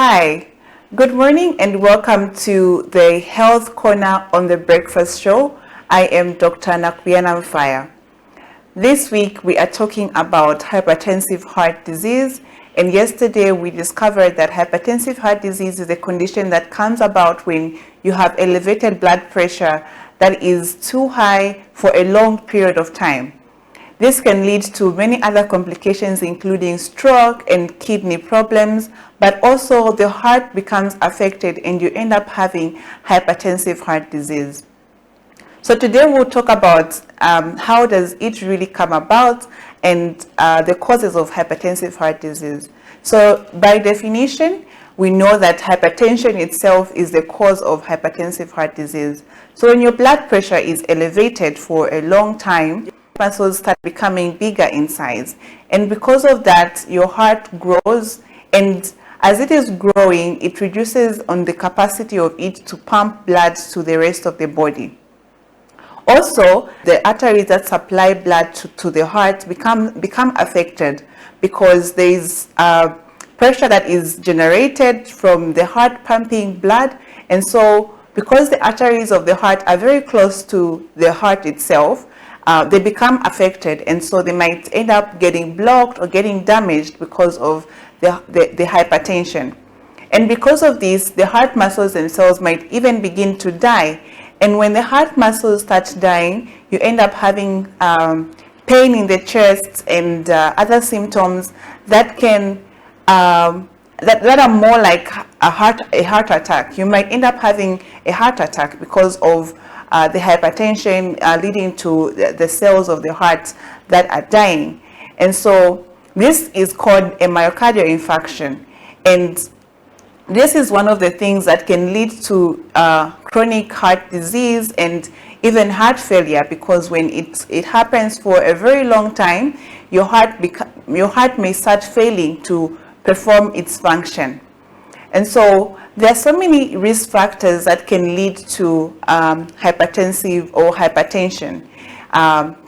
Hi, good morning and welcome to the Health Corner on the Breakfast Show. I am Dr. Nakuyana Mfaya. This week we are talking about hypertensive heart disease, and yesterday we discovered that hypertensive heart disease is a condition that comes about when you have elevated blood pressure that is too high for a long period of time. This can lead to many other complications, including stroke and kidney problems, but also the heart becomes affected and you end up having hypertensive heart disease. So today we'll talk about how does it really come about and the causes of hypertensive heart disease. So by definition, we know that hypertension itself is the cause of hypertensive heart disease. So when your blood pressure is elevated for a long time, muscles start becoming bigger in size, and because of that your heart grows, and as it is growing it reduces on the capacity of it to pump blood to the rest of the body. Also, the arteries that supply blood to the heart become affected because there is pressure that is generated from the heart pumping blood, and so because the arteries of the heart are very close to the heart itself, they become affected, and so they might end up getting blocked or getting damaged because of the hypertension. And because of this, the heart muscles themselves might even begin to die. And when the heart muscles start dying, you end up having pain in the chest and other symptoms that can that are more like a heart attack. You might end up having a heart attack because of the hypertension leading to the cells of the heart that are dying. And so this is called a myocardial infarction, and this is one of the things that can lead to chronic heart disease and even heart failure, because when it happens for a very long time, your heart may start failing to perform its function. And so there are so many risk factors that can lead to hypertensive or hypertension.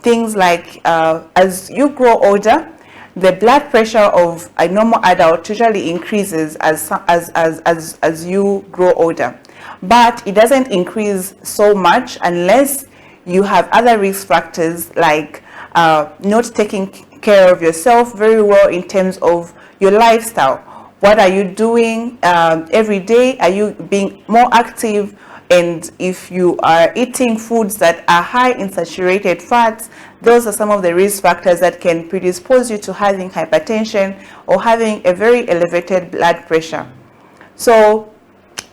Things like as you grow older, the blood pressure of a normal adult usually increases as you grow older. But it doesn't increase so much unless you have other risk factors like not taking care of yourself very well in terms of your lifestyle. What are you doing every day? Are you being more active? And if you are eating foods that are high in saturated fats, those are some of the risk factors that can predispose you to having hypertension or having a very elevated blood pressure. So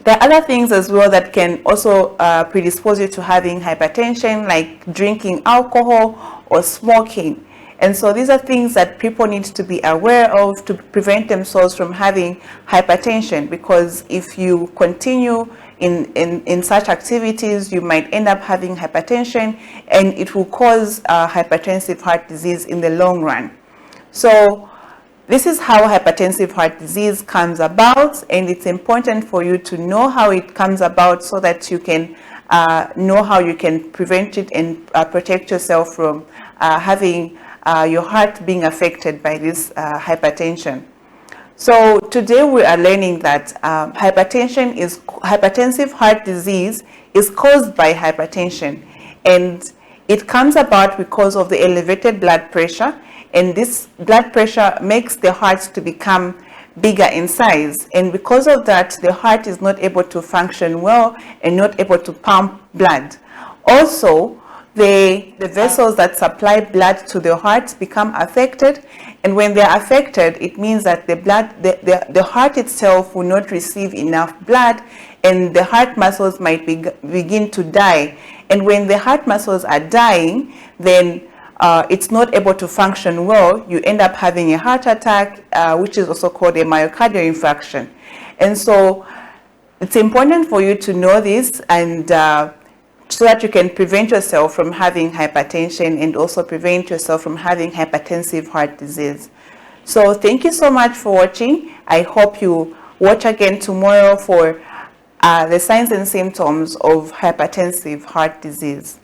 there are other things as well that can also predispose you to having hypertension, like drinking alcohol or smoking. And so these are things that people need to be aware of to prevent themselves from having hypertension, because if you continue in such activities, you might end up having hypertension, and it will cause hypertensive heart disease in the long run. So this is how hypertensive heart disease comes about, and it's important for you to know how it comes about so that you can know how you can prevent it and protect yourself from having your heart being affected by this hypertension. So today we are learning that hypertensive heart disease is caused by hypertension, and it comes about because of the elevated blood pressure, and this blood pressure makes the heart to become bigger in size, and because of that the heart is not able to function well and not able to pump blood. Also, the vessels that supply blood to the heart become affected, and when they are affected, it means that the heart itself will not receive enough blood, and the heart muscles might begin to die. And when the heart muscles are dying, then it's not able to function well. You end up having a heart attack, which is also called a myocardial infarction. And so it's important for you to know this, and so that you can prevent yourself from having hypertension and also prevent yourself from having hypertensive heart disease. So thank you so much for watching. I hope you watch again tomorrow for the signs and symptoms of hypertensive heart disease.